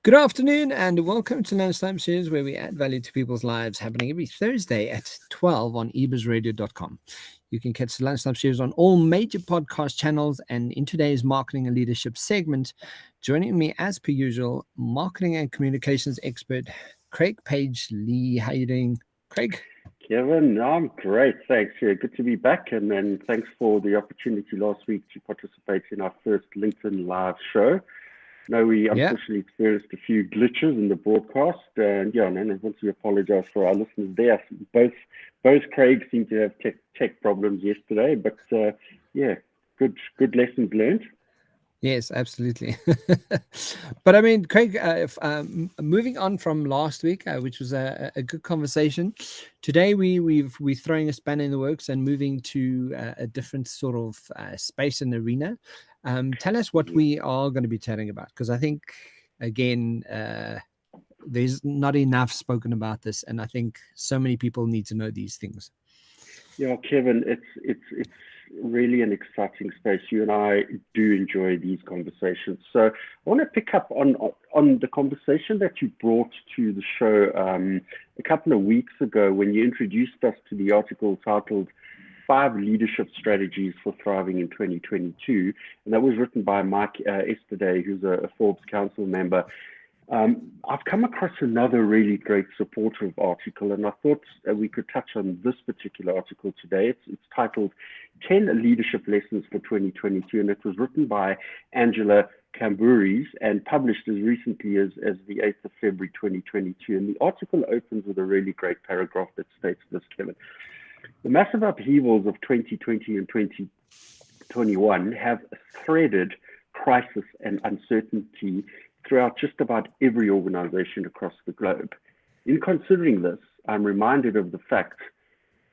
Good afternoon and welcome to Lunchtime Series, where we add value to people's lives, happening every Thursday at 12 on ebizradio.com. You can catch the Lunchtime Series on all major podcast channels, and in today's marketing and leadership segment, joining me as per usual, marketing and communications expert Craig Page Lee. How are you doing, Craig? Kevin, I'm great, thanks. Yeah, good to be back, and then thanks for the opportunity last week to participate in our first LinkedIn live show. No, we unfortunately experienced a few glitches in the broadcast, and I want to apologize for our listeners there. Both Craig seemed to have tech problems yesterday, but good lessons learned. Yes, absolutely. But I mean, Craig, moving on from last week, which was a good conversation, today we're throwing a spanner in the works and moving to a different sort of space and arena. Tell us what we are going to be chatting about, because I think, again, there's not enough spoken about this, and I think so many people need to know these things. Yeah, Kevin, it's really an exciting space. You and I do enjoy these conversations. So I want to pick up on the conversation that you brought to the show a couple of weeks ago when you introduced us to the article titled 5 Leadership Strategies for Thriving in 2022. And that was written by Mike Yesterday, who's a Forbes Council member. I've come across another really great supportive article, and I thought we could touch on this particular article today. It's titled 10 Leadership Lessons for 2022, and it was written by Angela Camburis and published as recently as the 8th of February 2022. And the article opens with a really great paragraph that states this, Kevin. The massive upheavals of 2020 and 2021 have threaded crisis and uncertainty throughout just about every organization across the globe. In considering this, I'm reminded of the fact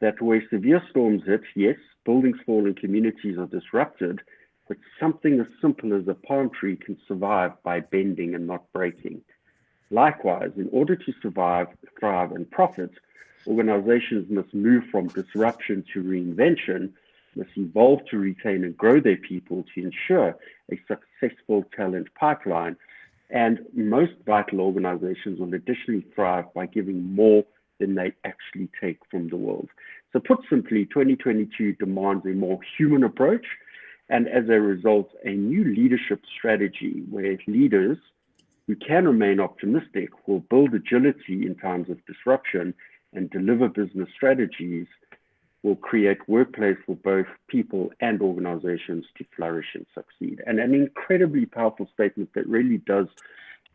that where severe storms hit, yes, buildings fall and communities are disrupted, but something as simple as a palm tree can survive by bending and not breaking. Likewise, in order to survive, thrive, and profit, organizations must move from disruption to reinvention, must evolve to retain and grow their people to ensure a successful talent pipeline. And most vital organizations will additionally thrive by giving more than they actually take from the world. So put simply, 2022 demands a more human approach, and as a result, a new leadership strategy where leaders who can remain optimistic will build agility in times of disruption and deliver business strategies will create workplace for both people and organizations to flourish and succeed. And an incredibly powerful statement that really does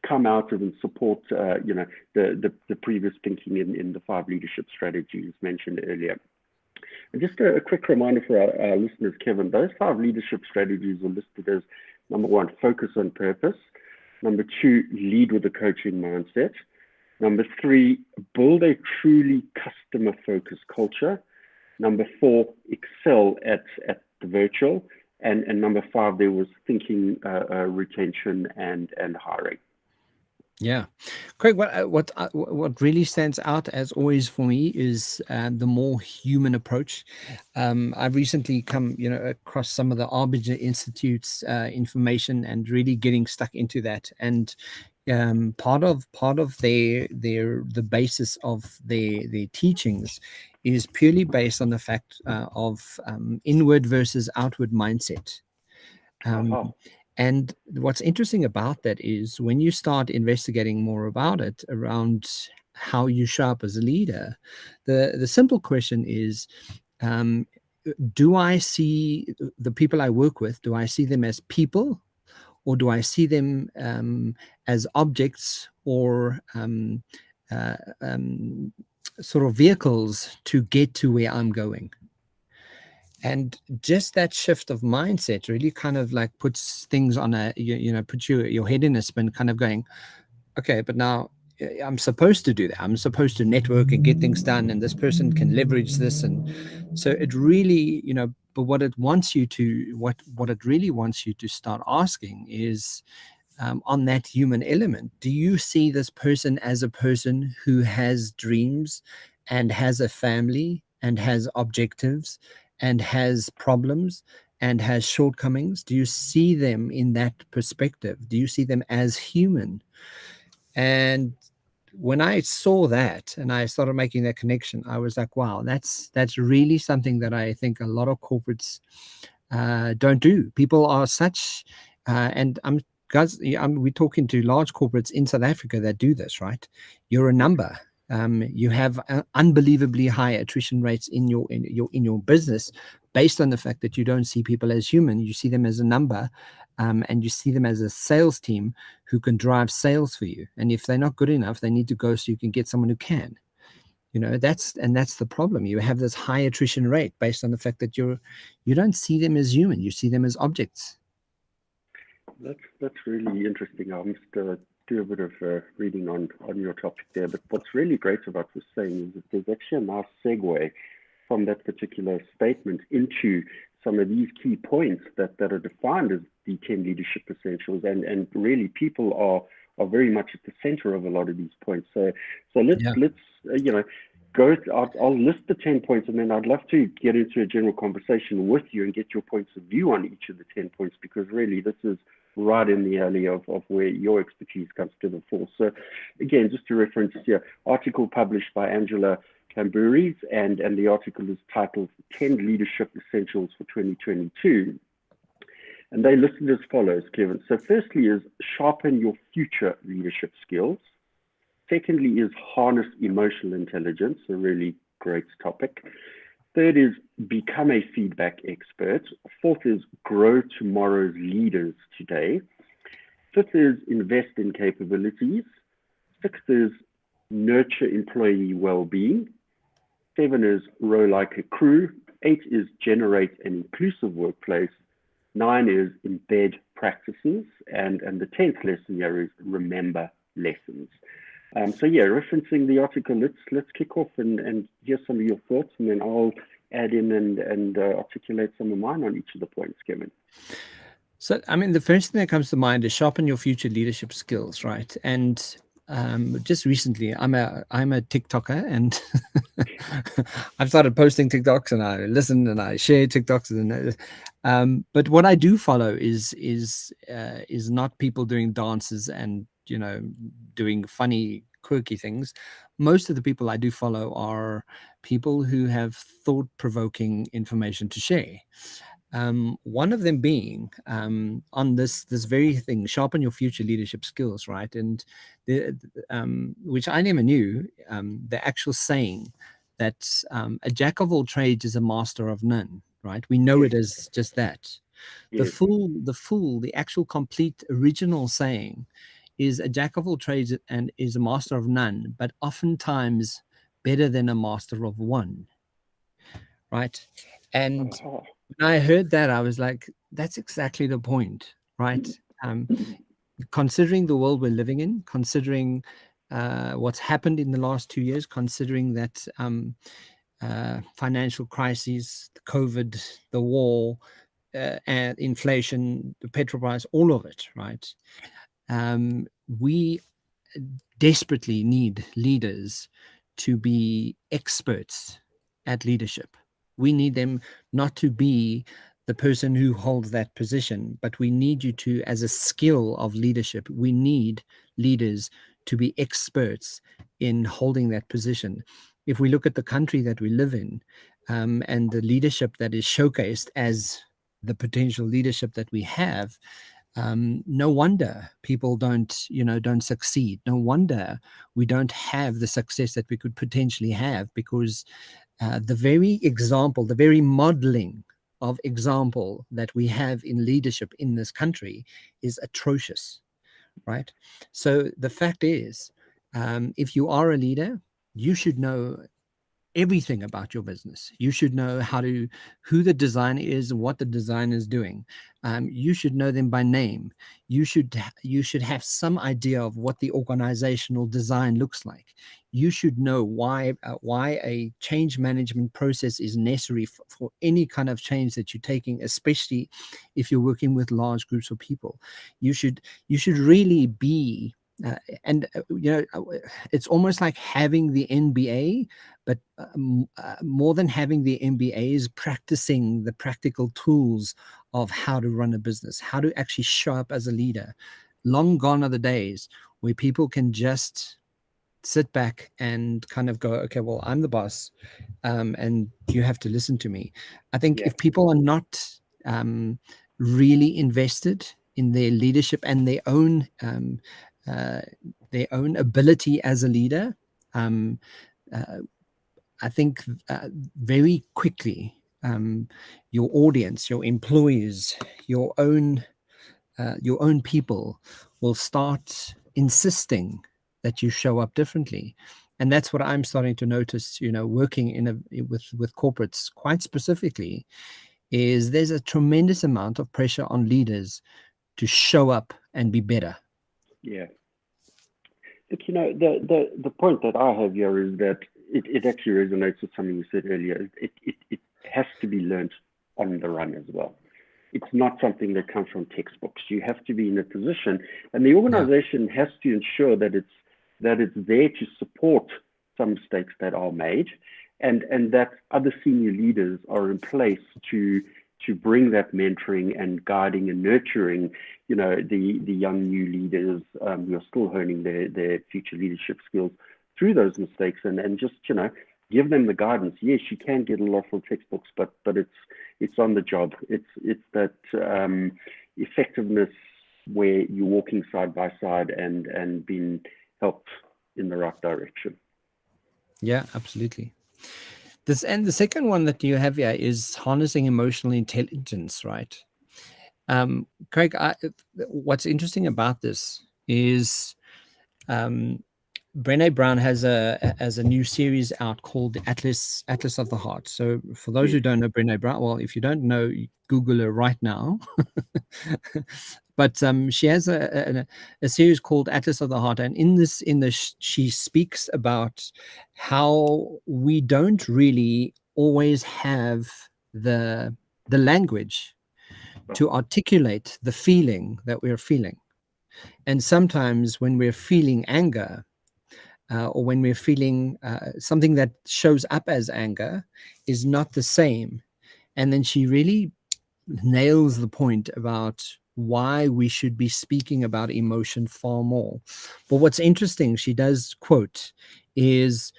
come out of and support the previous thinking in the 5 leadership strategies mentioned earlier. And just a quick reminder for our listeners, Kevin, those 5 leadership strategies are listed as: number 1, focus on purpose; number 2, lead with a coaching mindset; number 3, build a truly customer-focused culture; number 4, excel at the virtual; and number 5, there was thinking, retention, and hiring. Yeah, Craig, what really stands out as always for me is the more human approach. I've recently come across some of the Arbiter Institute's information and really getting stuck into that. And part of the basis of their teachings is purely based on the fact of inward versus outward mindset. And what's interesting about that is when you start investigating more about it around how you show up as a leader, the simple question is, do I see the people I work with, do I see them as people, or do I see them as objects or sort of vehicles to get to where I'm going? And just that shift of mindset really kind of like puts things on puts your head in a spin, kind of going, okay, but now I'm supposed to do that. I'm supposed to network and get things done, and this person can leverage this. And so it really, but what it wants you to, what it really wants you to start asking is, on that human element, do you see this person as a person who has dreams and has a family and has objectives and has problems and has shortcomings? Do you see them in that perspective? Do you see them as human? And when I saw that and I started making that connection, I was like, wow, that's really something that I think a lot of corporates don't do. People are such, and guys, we're talking to large corporates in South Africa that do this, right? You're a number. You have unbelievably high attrition rates in your business, based on the fact that you don't see people as human. You see them as a number, and you see them as a sales team who can drive sales for you. And if they're not good enough, they need to go so you can get someone who can. That's the problem. You have this high attrition rate based on the fact that you don't see them as human. You see them as objects. That's really interesting. I must do a bit of reading on your topic there. But what's really great about this saying is that there's actually a nice segue from that particular statement into some of these key points that are defined as the 10 leadership essentials, and really people are very much at the center of a lot of these points. So let's go. I'll list the 10 points, and then I'd love to get into a general conversation with you and get your points of view on each of the 10 points, because really this is right in the alley of where your expertise comes to the fore. So again, just to reference here, article published by Angela Camburis, and the article is titled 10 Leadership Essentials for 2022. And they listed as follows, Kevin. So firstly is sharpen your future leadership skills. Secondly is harness emotional intelligence, a really great topic. Third is become a feedback expert. Fourth is grow tomorrow's leaders today. Fifth is invest in capabilities. Sixth is nurture employee well-being. 7 is row like a crew. 8 is generate an inclusive workplace. 9 is embed practices. And the 10th lesson here is remember lessons. So yeah, referencing the article, let's kick off and hear some of your thoughts, and then I'll add in and articulate some of mine on each of the points, Kevin. So, I mean, the first thing that comes to mind is sharpen your future leadership skills, right? And just recently, I'm a TikToker, and I've started posting TikToks, and I listen and I share TikToks, and but what I do follow is not people doing dances and doing funny, quirky things. Most of the people I do follow are people who have thought-provoking information to share. One of them being on this very thing, sharpen your future leadership skills, right? And which I never knew, the actual saying that a jack of all trades is a master of none, right? We know it as just that. Yes. The actual complete original saying is a jack of all trades and is a master of none, but oftentimes better than a master of one, right? And when I heard that, I was like, that's exactly the point, right? Considering the world we're living in, considering what's happened in the last 2 years, considering that financial crises, the COVID, the war, and inflation, the petrol price, all of it, right? We desperately need leaders to be experts at leadership. We need them not to be the person who holds that position, but we need you to, as a skill of leadership, we need leaders to be experts in holding that position. If we look at the country that we live in, and the leadership that is showcased as the potential leadership that we have, no wonder people don't succeed. No wonder we don't have the success that we could potentially have, because the very example, the very modeling of example that we have in leadership in this country is atrocious, right? So the fact is, if you are a leader, you should know everything about your business. You should know who the designer is and what the designer is doing. You should know them by name. You should have some idea of what the organizational design looks like. You should know why a change management process is necessary for any kind of change that you're taking, especially if you're working with large groups of people. You should really be it's almost like having the MBA, but more than having the MBA is practicing the practical tools of how to run a business, how to actually show up as a leader, long gone are the days where people can just sit back and kind of go, okay, well, I'm the boss, and you have to listen to me. I think Yeah. if people are not really invested in their leadership and their own ability as a leader, I think very quickly your audience, your employees, your own people will start insisting that you show up differently. And that's what I'm starting to notice, working with corporates quite specifically, is there's a tremendous amount of pressure on leaders to show up and be better. Yeah. Look, the point that I have here is that it actually resonates with something you said earlier. It has to be learned on the run as well. It's not something that comes from textbooks. You have to be in a position, and the organization has to ensure that it's there to support some mistakes that are made, and that other senior leaders are in place to bring that mentoring and guiding and nurturing, the young new leaders who are still honing their future leadership skills through those mistakes, and just give them the guidance. Yes, you can get a lot from textbooks, but it's on the job. It's that effectiveness where you're walking side by side and being helped in the right direction. Yeah, absolutely. And the second one that you have here is harnessing emotional intelligence, right? Craig, what's interesting about this is Brené Brown has a new series out called the Atlas of the Heart. So for those who don't know Brené Brown, well, if you don't know, Google her right now. But she has a series called Atlas of the Heart, and in this she speaks about how we don't really always have the language to articulate the feeling that we're feeling. And sometimes when we're feeling anger, or when we're feeling something that shows up as anger is not the same. And then she really nails the point about why we should be speaking about emotion far more. But what's interesting, she does quote, is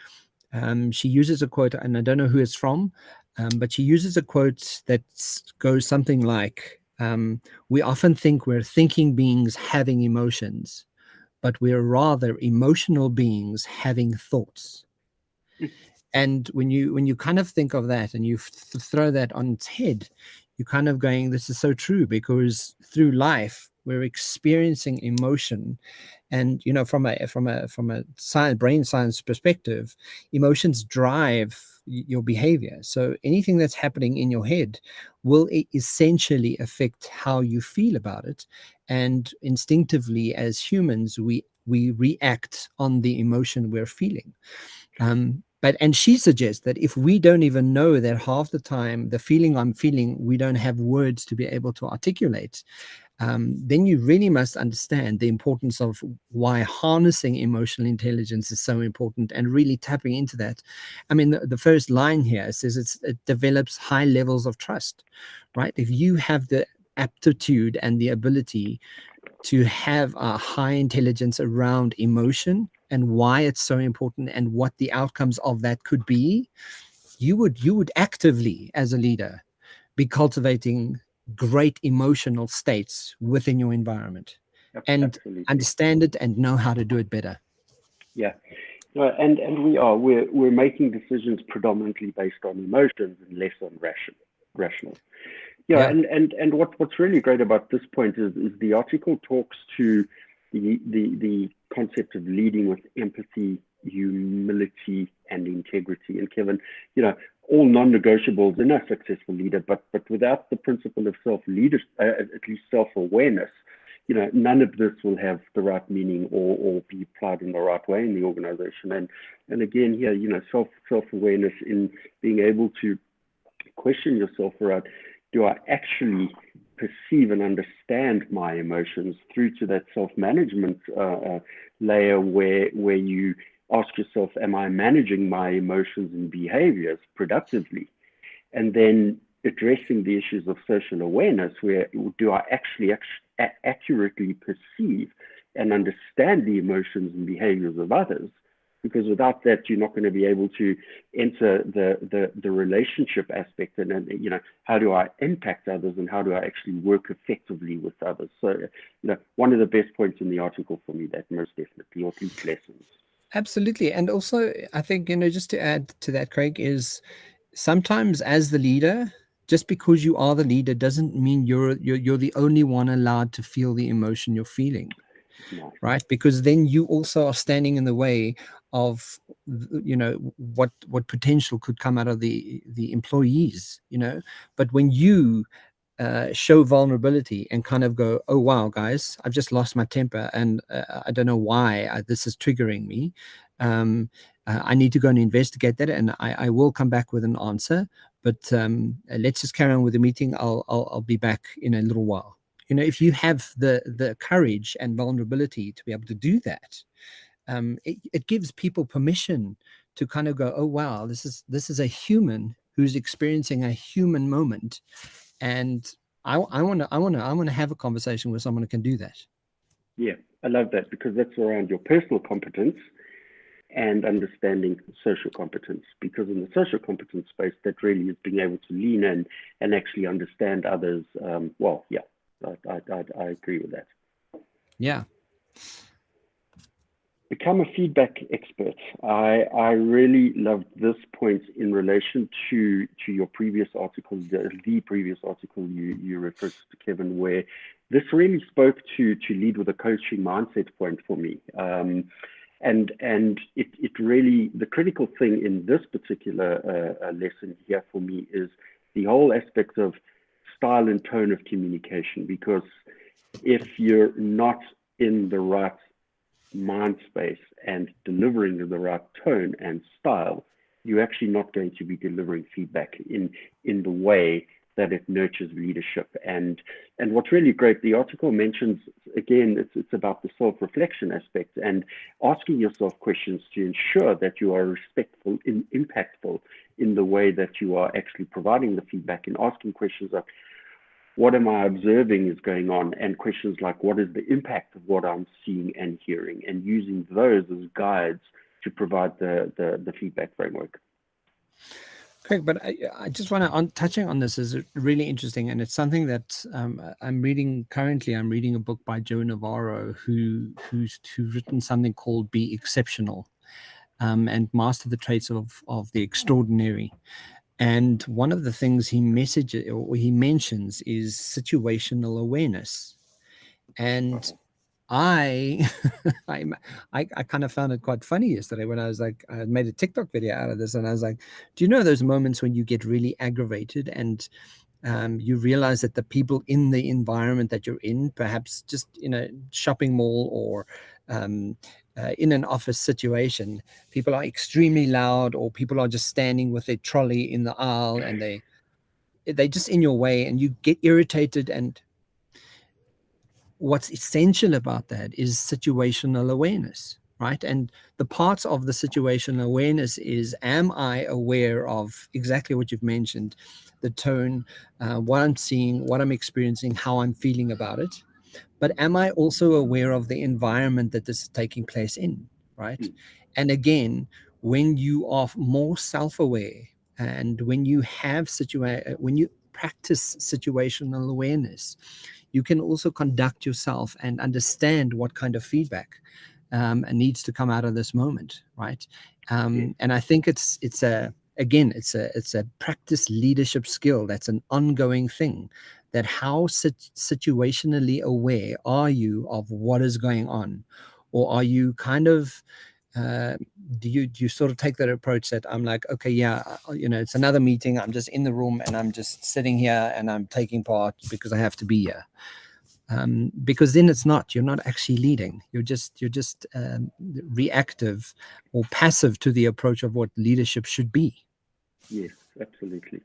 she uses a quote, and I don't know who it's from, but she uses a quote that goes something like, we often think we're thinking beings having emotions, but we're rather emotional beings having thoughts. And when you kind of think of that and you throw that on its head, you're kind of going, this is so true, because through life we're experiencing emotion. And from a brain science perspective, emotions drive your behavior. So anything that's happening in your head will essentially affect how you feel about it. And instinctively, as humans, we react on the emotion we're feeling. And she suggests that if we don't even know that half the time the feeling I'm feeling, we don't have words to be able to articulate, then you really must understand the importance of why harnessing emotional intelligence is so important and really tapping into that. I mean, the first line here says it develops high levels of trust, right? If you have the aptitude and the ability to have a high intelligence around emotion and why it's so important and what the outcomes of that could be, you would actively, as a leader, be cultivating great emotional states within your environment. And Absolutely. understand it and know how to do it better. Yeah. And we're making decisions predominantly based on emotions and less on rational. Yeah. And what's really great about this point is the article talks to the concept of leading with empathy, humility, and integrity. And Kevin, all non-negotiables in a successful leader, but without the principle of self-leadership, at least self-awareness, none of this will have the right meaning or be applied in the right way in the organization. And again, here, self-awareness in being able to question yourself around, do I actually perceive and understand my emotions, through to that self-management layer where you ask yourself, am I managing my emotions and behaviors productively? And then addressing the issues of social awareness, where do I actually accurately perceive and understand the emotions and behaviors of others, because without that, you're not going to be able to enter the relationship aspect and how do I impact others and how do I actually work effectively with others. So, one of the best points in the article for me, that most definitely, or at least lessons. Absolutely. And also, I think, just to add to that, Craig, is sometimes as the leader, just because you are the leader doesn't mean you're the only one allowed to feel the emotion you're feeling. Nice. Right? Because then you also are standing in the way of, what potential could come out of the employees, But when you show vulnerability and kind of go, oh, wow, guys, I've just lost my temper and I don't know why this is triggering me. I need to go and investigate that, and I will come back with an answer. But let's just carry on with the meeting. I'll be back in a little while. If you have the courage and vulnerability to be able to do that, it gives people permission to kind of go, oh, wow, this is a human who's experiencing a human moment. And I want to have a conversation with someone who can do that. Yeah, I love that, because that's around your personal competence and understanding social competence, because in the social competence space, that really is being able to lean in and actually understand others. I agree with that. Yeah. Become a feedback expert. I really loved this point in relation to your previous article, the previous article you referred to, Kevin, where this really spoke to lead with a coaching mindset point for me. And it really, the critical thing in this particular lesson here for me is the whole aspect of style and tone of communication, because if you're not in the right mind space and delivering the right tone and style, you're actually not going to be delivering feedback in the way that it nurtures leadership. And what's really great, the article mentions, again, it's about the self-reflection aspect and asking yourself questions to ensure that you are respectful and impactful in the way that you are actually providing the feedback, and asking questions like, what am I observing is going on? And questions like, what is the impact of what I'm seeing and hearing? And using those as guides to provide the feedback framework. Craig, but I just want to, touching on this is really interesting. And it's something that I'm reading currently. I'm reading a book by Joe Navarro, who's written something called Be Exceptional, and Master the Traits of the Extraordinary. And one of the things he mentions is situational awareness. And I kind of found it quite funny yesterday when I was like, I made a TikTok video out of this, and I was like, do you know those moments when you get really aggravated and you realize that the people in the environment that you're in, perhaps just in a shopping mall or in an office situation, people are extremely loud, or people are just standing with their trolley in the aisle and they just in your way, and you get irritated. And what's essential about that is situational awareness, right? And the parts of the situational awareness is, am I aware of exactly what you've mentioned, the tone, what I'm seeing, what I'm experiencing, how I'm feeling about it? But am I also aware of the environment that this is taking place in, right? And again, when you are more self-aware and when you when you practice situational awareness, you can also conduct yourself and understand what kind of feedback needs to come out of this moment, right? And I think it's a practice leadership skill. That's an ongoing thing. That how situationally aware are you of what is going on, or are you kind of do you sort of take that approach that I'm like, okay, yeah, it's another meeting, I'm just in the room and I'm just sitting here and I'm taking part because I have to be here. Because then you're not actually leading. You're just reactive or passive to the approach of what leadership should be. Yes, absolutely.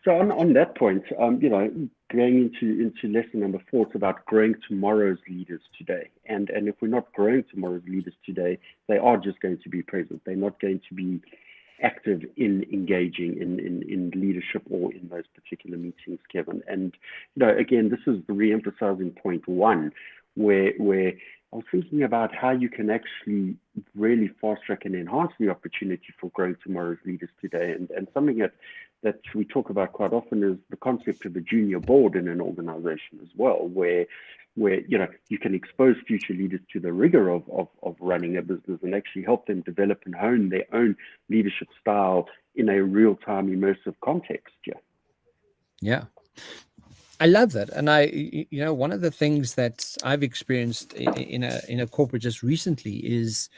So on that point, going into lesson number 4, it's about growing tomorrow's leaders today. And if we're not growing tomorrow's leaders today, they are just going to be present. They're not going to be active in engaging in leadership or in those particular meetings, Kevin. And again, this is the re-emphasizing point one, where I was thinking about how you can actually really fast track and enhance the opportunity for growing tomorrow's leaders today. And something that we talk about quite often is the concept of a junior board in an organization as well, where you can expose future leaders to the rigor of running a business and actually help them develop and hone their own leadership style in a real-time immersive context. Yeah. I love that. And one of the things that I've experienced in a corporate just recently is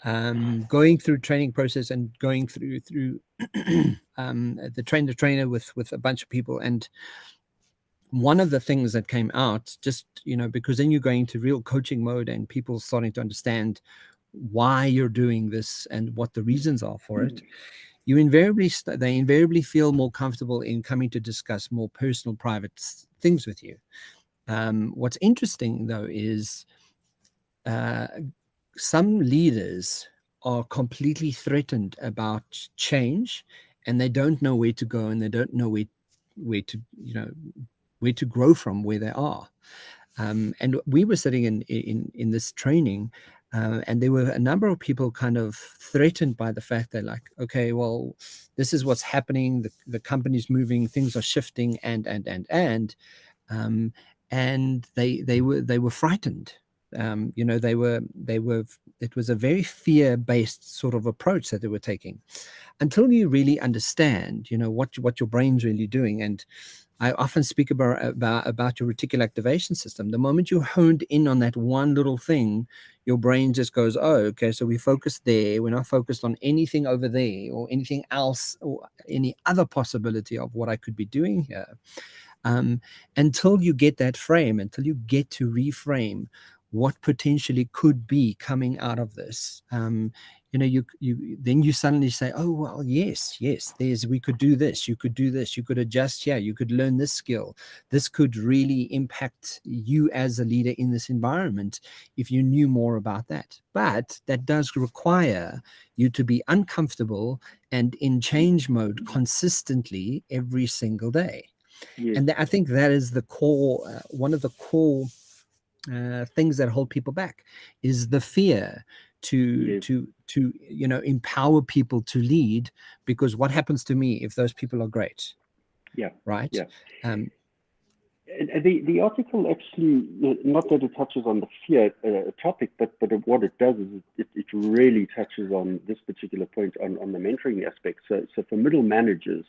going through training process and going through the trainer with a bunch of people. And one of the things that came out, just, because then you're going to real coaching mode and people starting to understand why you're doing this and what the reasons are for it. They invariably feel more comfortable in coming to discuss more personal, private things with you. What's interesting, though, is some leaders are completely threatened about change, and they don't know where to go, and they don't know where to grow from where they are. And we were sitting in this training. And there were a number of people kind of threatened by the fact that, like, okay, well, this is what's happening. The company's moving, things are shifting, and they were frightened. They were. It was a very fear-based sort of approach that they were taking, until you really understand, what your brain's really doing. And I often speak about your reticular activation system. The moment you honed in on that one little thing, your brain just goes, oh, okay, so we focus there. We're not focused on anything over there or anything else or any other possibility of what I could be doing here. Until you get that frame, until you get to reframe what potentially could be coming out of this. You suddenly say, oh, well, yes, we could do this, you could do this, you could adjust here, you could learn this skill. This could really impact you as a leader in this environment if you knew more about that. But that does require you to be uncomfortable and in change mode consistently every single day. Yes. And I think that is the core, one of the core things that hold people back is the fear to empower people to lead, because what happens to me if those people are great? Yeah. Right. Yeah. The article actually, not that it touches on the fear topic, but what it does is it really touches on this particular point on the mentoring aspect. So for middle managers,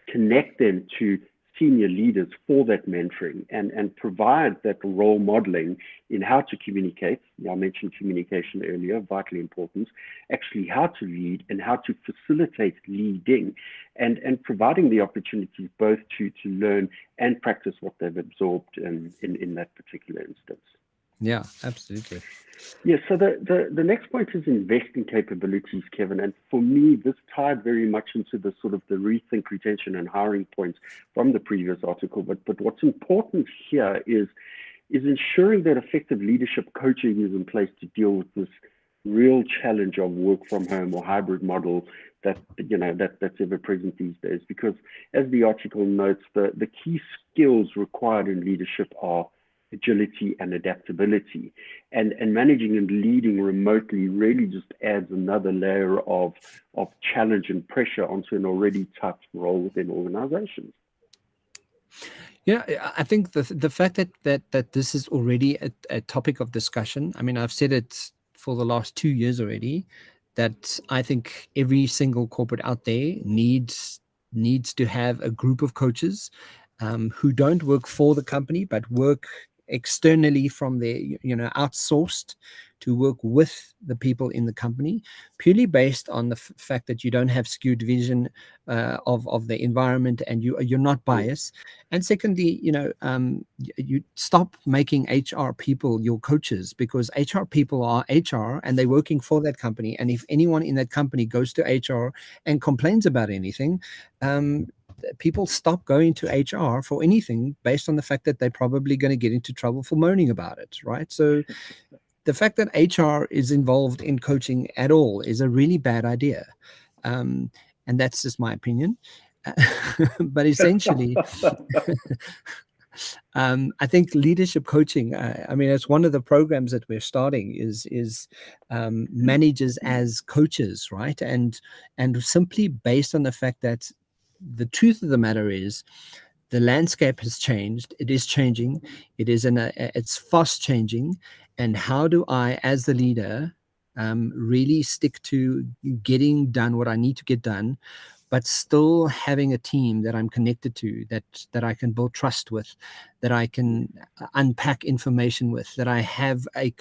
connect them to senior leaders for that mentoring and provide that role modeling in how to communicate. I mentioned communication earlier, vitally important, actually how to lead and how to facilitate leading, and providing the opportunities both to learn and practice what they've absorbed in that particular instance. Yeah, absolutely. Yeah, so the next point is invest in capabilities, Kevin. And for me, this tied very much into the sort of the rethink, retention, and hiring points from the previous article. But what's important here is ensuring that effective leadership coaching is in place to deal with this real challenge of work from home or hybrid model that's ever present these days. Because as the article notes, the key skills required in leadership are agility and adaptability, and managing and leading remotely really just adds another layer of challenge and pressure onto an already tough role within organizations. Yeah, I think the fact that this is already a topic of discussion. I mean, I've said it for the last 2 years already, that I think every single corporate out there needs to have a group of coaches who don't work for the company but work externally from their, outsourced to work with the people in the company, purely based on the fact that you don't have skewed vision of the environment, and you're not biased. And secondly, you stop making HR people your coaches, because HR people are HR and they're working for that company. And if anyone in that company goes to HR and complains about anything, people stop going to HR for anything based on the fact that they're probably going to get into trouble for moaning about it, right? So the fact that HR is involved in coaching at all is a really bad idea. And that's just my opinion. But essentially, I think leadership coaching, I mean, it's one of the programs that we're starting is managers as coaches, right? And simply based on the fact that the truth of the matter is the landscape has changed. It is changing. It's fast changing. And how do I, as the leader, really stick to getting done what I need to get done, but still having a team that I'm connected to, that I can build trust with, that I can unpack information with, that I have a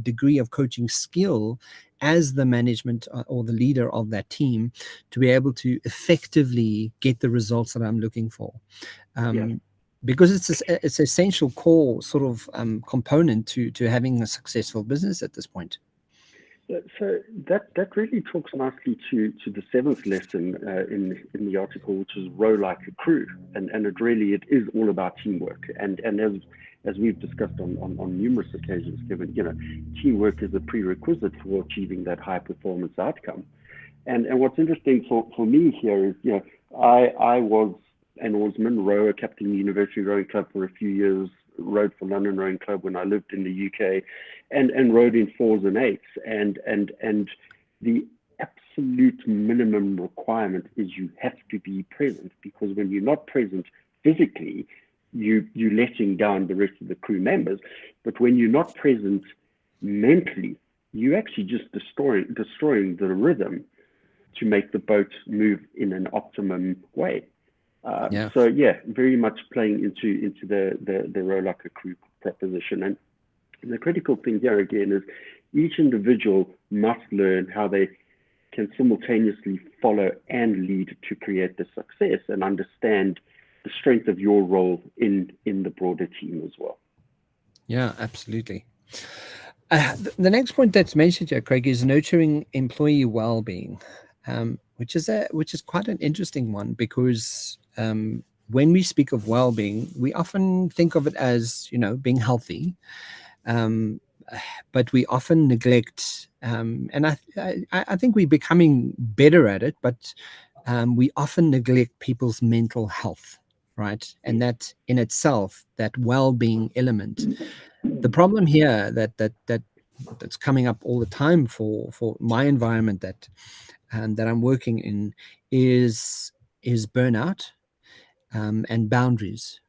degree of coaching skill as the management or the leader of that team to be able to effectively get the results that I'm looking for. Because it's essential core sort of component to having a successful business at this point. So that really talks nicely to the seventh lesson in the article, which is row like a crew, and it is all about teamwork. And as we've discussed on numerous occasions, Kevin, teamwork is a prerequisite for achieving that high performance outcome. And what's interesting for me here is, I was an oarsman, rower, captain of the University Rowing Club for a few years, rowed for London Rowing Club when I lived in the UK, and rowed in 4s and 8s. And the absolute minimum requirement is you have to be present, because when you're not present physically, you're letting down the rest of the crew members. But when you're not present mentally, you're actually just destroying the rhythm to make the boat move in an optimum way. So very much playing into the row like a crew proposition. And the critical thing here again is each individual must learn how they can simultaneously follow and lead to create the success, and understand the strength of your role in the broader team as well. Yeah, absolutely. The next point that's mentioned here, Craig, is nurturing employee well-being, which is quite an interesting one, because when we speak of well-being, we often think of it as being healthy, but we often neglect, and I think we're becoming better at it, but we often neglect people's mental health, right? And that in itself, that well-being element. The problem here that's coming up all the time for my environment that I'm working in is burnout and boundaries,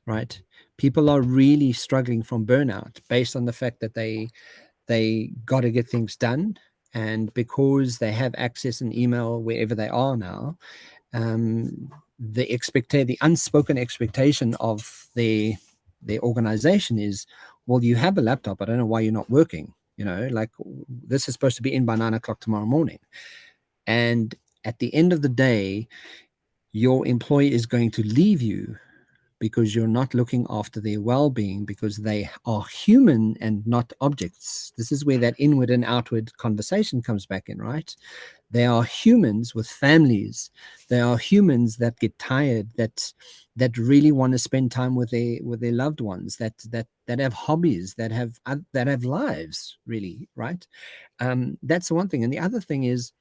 right? People are really struggling from burnout based on the fact that they got to get things done, and because they have access and email wherever they are now, the unspoken expectation of their organization is, well, you have a laptop, I don't know why you're not working. Like, this is supposed to be in by 9 o'clock tomorrow morning. And at the end of the day, your employee is going to leave you because you're not looking after their well-being, because they are human and not objects. This is where that inward and outward conversation comes back in, right? They are humans with families. They are humans that get tired, that really want to spend time with their loved ones, that have hobbies, that have lives, really, right? That's the one thing. And the other thing is,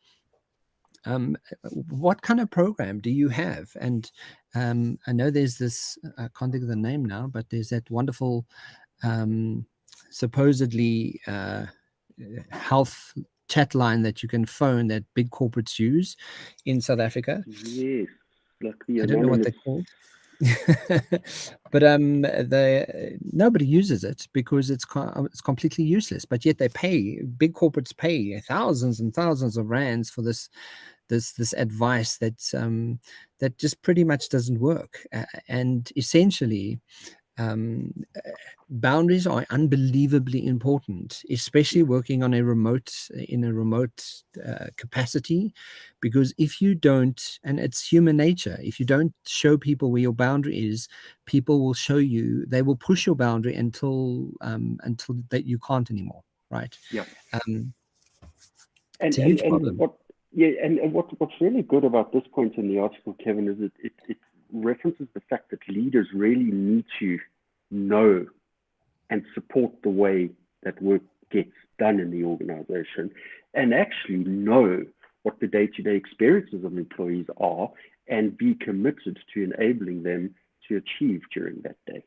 what kind of program do you have? And I know there's this, I can't think of the name now, but there's that wonderful supposedly health chat line that you can phone that big corporates use in South Africa. Yes, like the I don't know what they're called. But nobody uses it because it's completely useless. But yet big corporates pay thousands and thousands of rands for this advice that just pretty much doesn't work. And essentially, boundaries are unbelievably important, especially working on in a remote capacity, because if you don't, and it's human nature, if you don't show people where your boundary is, people will show you, they will push your boundary until that you can't anymore, right? Yeah. It's a huge problem. What's really good about this point in the article, Kevin, is it references the fact that leaders really need to know and support the way that work gets done in the organization, and actually know what the day-to-day experiences of employees are, and be committed to enabling them to achieve during that day.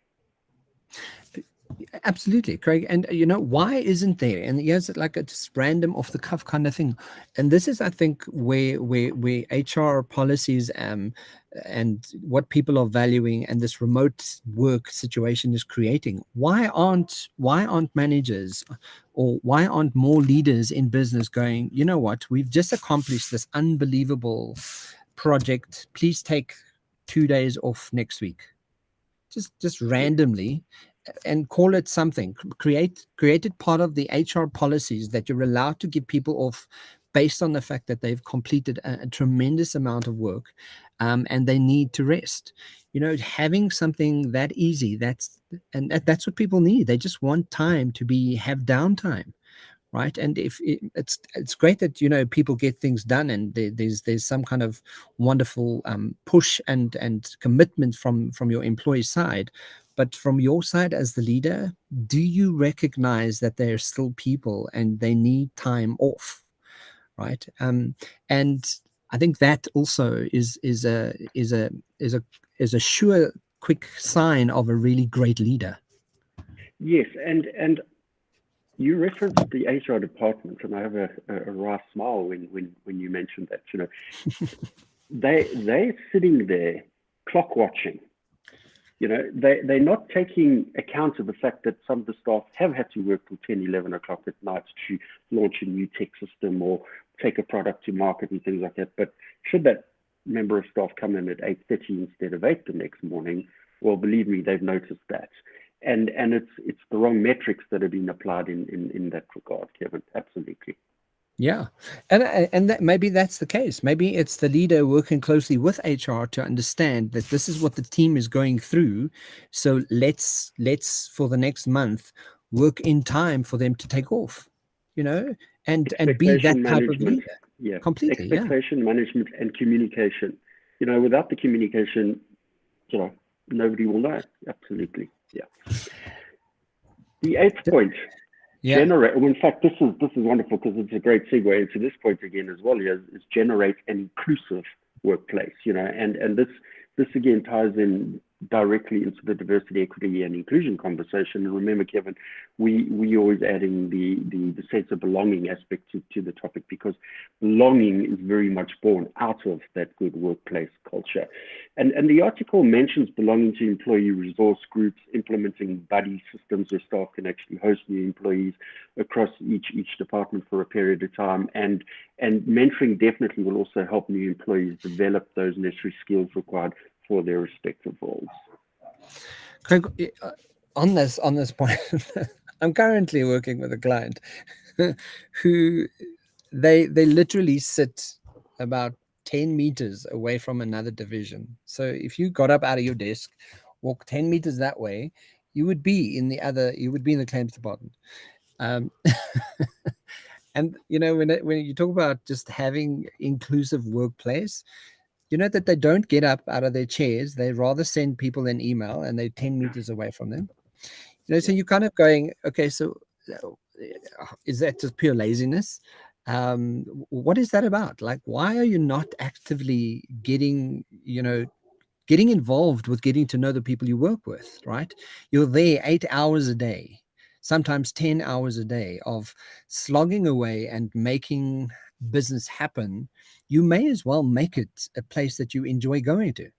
Absolutely, Craig. And why isn't there? And yes, like a just random off the cuff kind of thing. And this is, I think, where HR policies and what people are valuing and this remote work situation is creating. Why aren't managers or why aren't more leaders in business going, you know what, we've just accomplished this unbelievable project. Please take 2 days off next week. Just randomly, and call it something. Create it part of the HR policies that you're allowed to give people off based on the fact that they've completed a tremendous amount of work, and they need to rest. Having something that easy, that's what people need. They just want time to have downtime. Right. And it's great that people get things done, and there's some kind of wonderful push and commitment from your employee side. But from your side as the leader, do you recognize that they're still people and they need time off? Right. And I think that also is a sure quick sign of a really great leader. Yes, and you referenced the HR department, and I have a wry smile when you mentioned that. They're sitting there clock watching. They're not taking account of the fact that some of the staff have had to work till 10, 11 o'clock at night to launch a new tech system or take a product to market and things like that. But should that member of staff come in at 8:30 instead of 8 the next morning, well, believe me, they've noticed that. And it's the wrong metrics that have been applied in that regard, Kevin. Absolutely. Yeah, and maybe that's the case. Maybe it's the leader working closely with HR to understand that this is what the team is going through. So let's for the next month work in time for them to take off, and be that type of leader. Yeah, completely. Expectation management and communication. Without the communication, nobody will know. Absolutely. Yeah. The 8th point. Yeah. Generate. Well, in fact, this is wonderful because it's a great segue into this point again as well. Is generate an inclusive workplace. And this again ties in directly into the diversity, equity, and inclusion conversation. And remember, Kevin, we always adding the sense of belonging aspect to the topic, because belonging is very much born out of that good workplace culture. And the article mentions belonging to employee resource groups, implementing buddy systems where staff can actually host new employees across each department for a period of time. And mentoring definitely will also help new employees develop those necessary skills required for their respective roles. Craig, on this point, I'm currently working with a client who they literally sit about 10 meters away from another division. So if you got up out of your desk, walk 10 meters that way, you would be in the claims department. And when you talk about just having inclusive workplace, that they don't get up out of their chairs. They rather send people an email, and they're 10 meters away from them. So you're kind of going, okay, so is that just pure laziness? What is that about? Like, why are you not actively getting involved with getting to know the people you work with, right? You're there 8 hours a day, sometimes 10 hours a day of slogging away and making business happen. You may as well make it a place that you enjoy going to,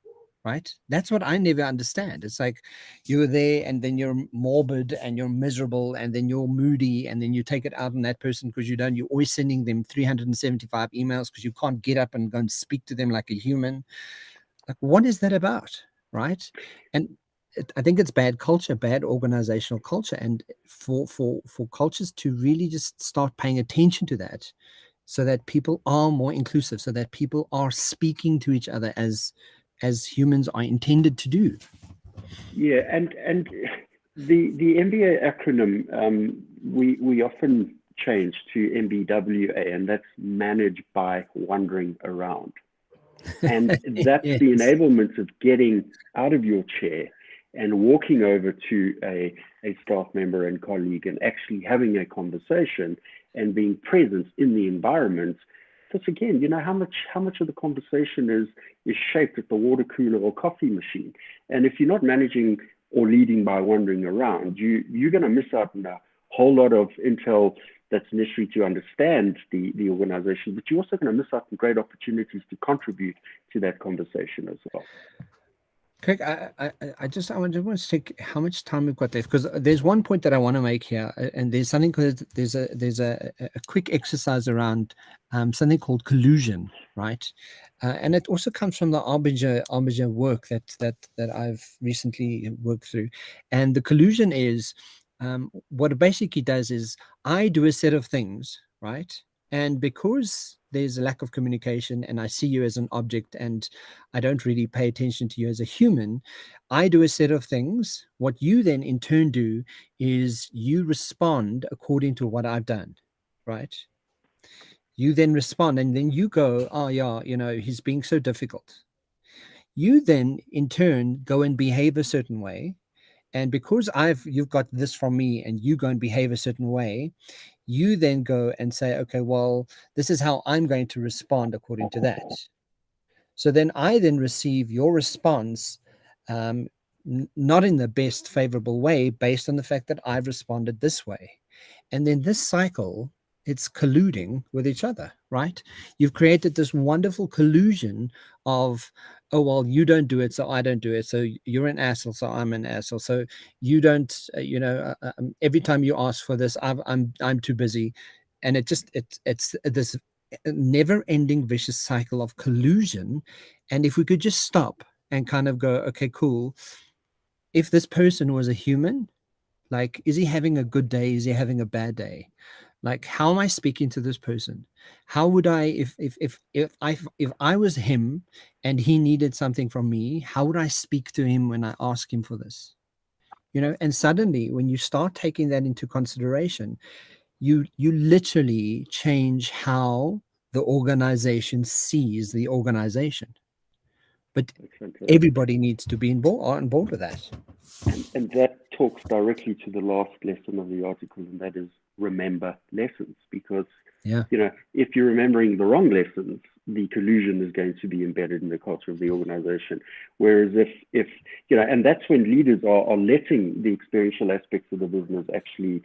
right? That's what I never understand. It's like you're there and then you're morbid and you're miserable and then you're moody and then you take it out on that person because you're always sending them 375 emails because you can't get up and go and speak to them like a human. Like, what is that about, right? And I think it's bad culture, bad organizational culture. And for cultures to really just start paying attention to that, so that people are more inclusive, so that people are speaking to each other as humans are intended to do. Yeah, and the MBA acronym, we often change to MBWA, and that's manage by wandering around. And that's yes. The enablement of getting out of your chair and walking over to a staff member and colleague and actually having a conversation and being present in the environment this again, how much of the conversation is shaped at the water cooler or coffee machine. And if you're not managing or leading by wandering around, you're going to miss out on a whole lot of intel that's necessary to understand the organization, but you're also going to miss out on great opportunities to contribute to that conversation as well. Craig, I just want to check how much time we've got left, because there's one point that I want to make here, and there's something called there's a quick exercise around something called collusion, right? And it also comes from the arbiter work that I've recently worked through, and the collusion is what it basically does is I do a set of things, right? And because there's a lack of communication and I see you as an object and I don't really pay attention to you as a human, I do a set of things. What you then in turn do is you respond according to what I've done, right? You then respond and then you go, oh yeah, he's being so difficult. You then in turn go and behave a certain way. And because you've got this from me and you go and behave a certain way, you then go and say, okay, well, this is how I'm going to respond according to that. So then I then receive your response, not in the best favorable way, based on the fact that I've responded this way. And then this cycle, it's colluding with each other, right? You've created this wonderful collusion of, oh, well, you don't do it, so I don't do it. So you're an asshole, so I'm an asshole. So you don't, every time you ask for this, I'm too busy. And it's this never-ending vicious cycle of collusion. And if we could just stop and kind of go, okay, cool. If this person was a human, like, is he having a good day? Is he having a bad day? Like, how am I speaking to this person? How would I, if I was him and he needed something from me, how would I speak to him when I ask him for this? And suddenly when you start taking that into consideration, you literally change how the organization sees the organization. But everybody needs to be on board with that. And that talks directly to the last lesson of the article, and that is remember lessons. Because, if you're remembering the wrong lessons, the collusion is going to be embedded in the culture of the organization. Whereas if and that's when leaders are letting the experiential aspects of the business actually,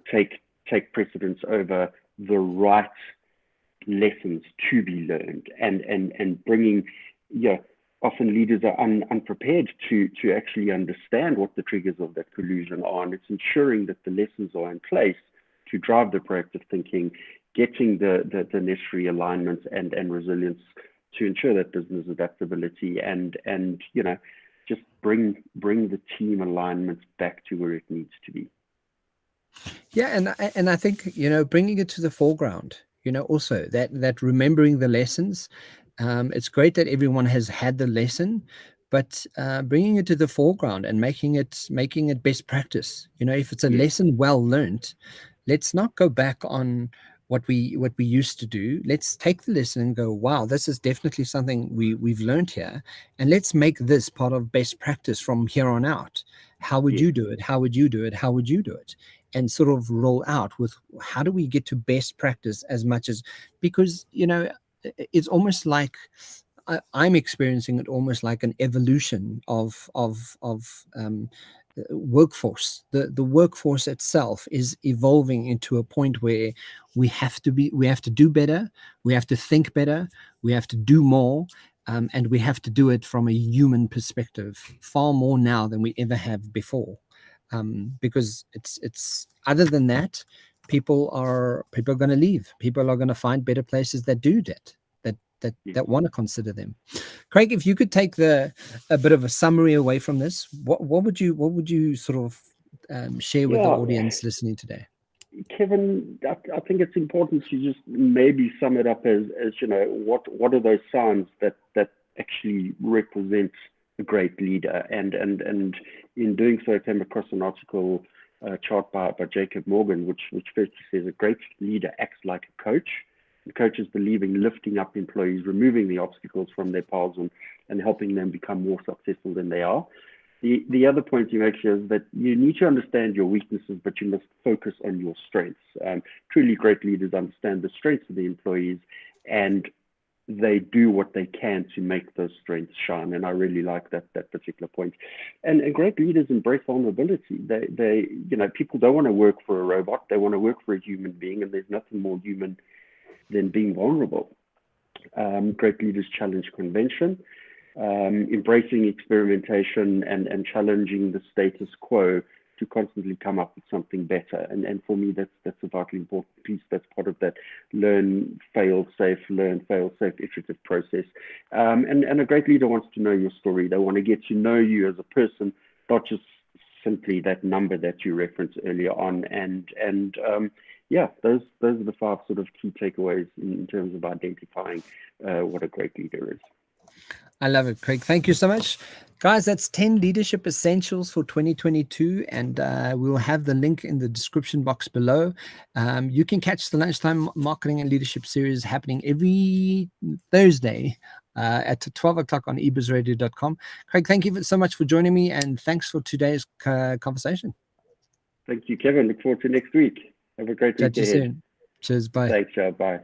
take precedence over the right lessons to be learned, and bringing, often leaders are unprepared to actually understand what the triggers of that collusion are, and it's ensuring that the lessons are in place to drive the proactive thinking, getting the necessary alignments and resilience to ensure that business adaptability and just bring the team alignment back to where it needs to be. Yeah, and I think bringing it to the foreground, also that remembering the lessons. It's great that everyone has had the lesson, but bringing it to the foreground and making it best practice. If it's a lesson well learned, let's not go back on what we used to do. Let's take the lesson and go, wow, this is definitely something we've learned here, and let's make this part of best practice from here on out. How would you do it? How would you do it? How would you do it? And sort of roll out with how do we get to best practice as much as, because it's almost like I'm experiencing it almost like an evolution of workforce. The workforce itself is evolving into a point where we have to do better, we have to think better, we have to do more, and we have to do it from a human perspective far more now than we ever have before. Because it's other than that, people are going to leave. People are going to find better places that do that want to consider them. Craig, if you could take a bit of a summary away from this, what would you sort of share with the audience listening today? Kevin, I think it's important to just maybe sum it up as what are those signs that actually represent a great leader, and in doing so, I came across an article chart by Jacob Morgan, which first says a great leader acts like a coach. The coaches believe in lifting up employees, removing the obstacles from their paths, and helping them become more successful than they are. The other point you make here is that you need to understand your weaknesses, but you must focus on your strengths. Truly great leaders understand the strengths of the employees, and they do what they can to make those strengths shine. And I really like that particular point. And great leaders embrace vulnerability. They people don't want to work for a robot. They want to work for a human being, and there's nothing more human than being vulnerable. Great leaders challenge convention, embracing experimentation and challenging the status quo to constantly come up with something better. And for me, that's a vitally important piece. That's part of that learn, fail safe, iterative process. And a great leader wants to know your story. They want to get to know you as a person, not just simply that number that you referenced earlier on. And yeah, those are the 5 sort of key takeaways in terms of identifying what a great leader is. I love it, Craig. Thank you so much. Guys, that's 10 leadership essentials for 2022, and we'll have the link in the description box below. You can catch the Lunchtime Marketing and Leadership series happening every Thursday at 12 o'clock on ebizradio.com. Craig, thank you so much for joining me, and thanks for today's conversation. Thank you, Kevin. Look forward to next week. Have a great week ahead. Chat to you soon. Cheers. Bye. Thanks, Joe. Bye.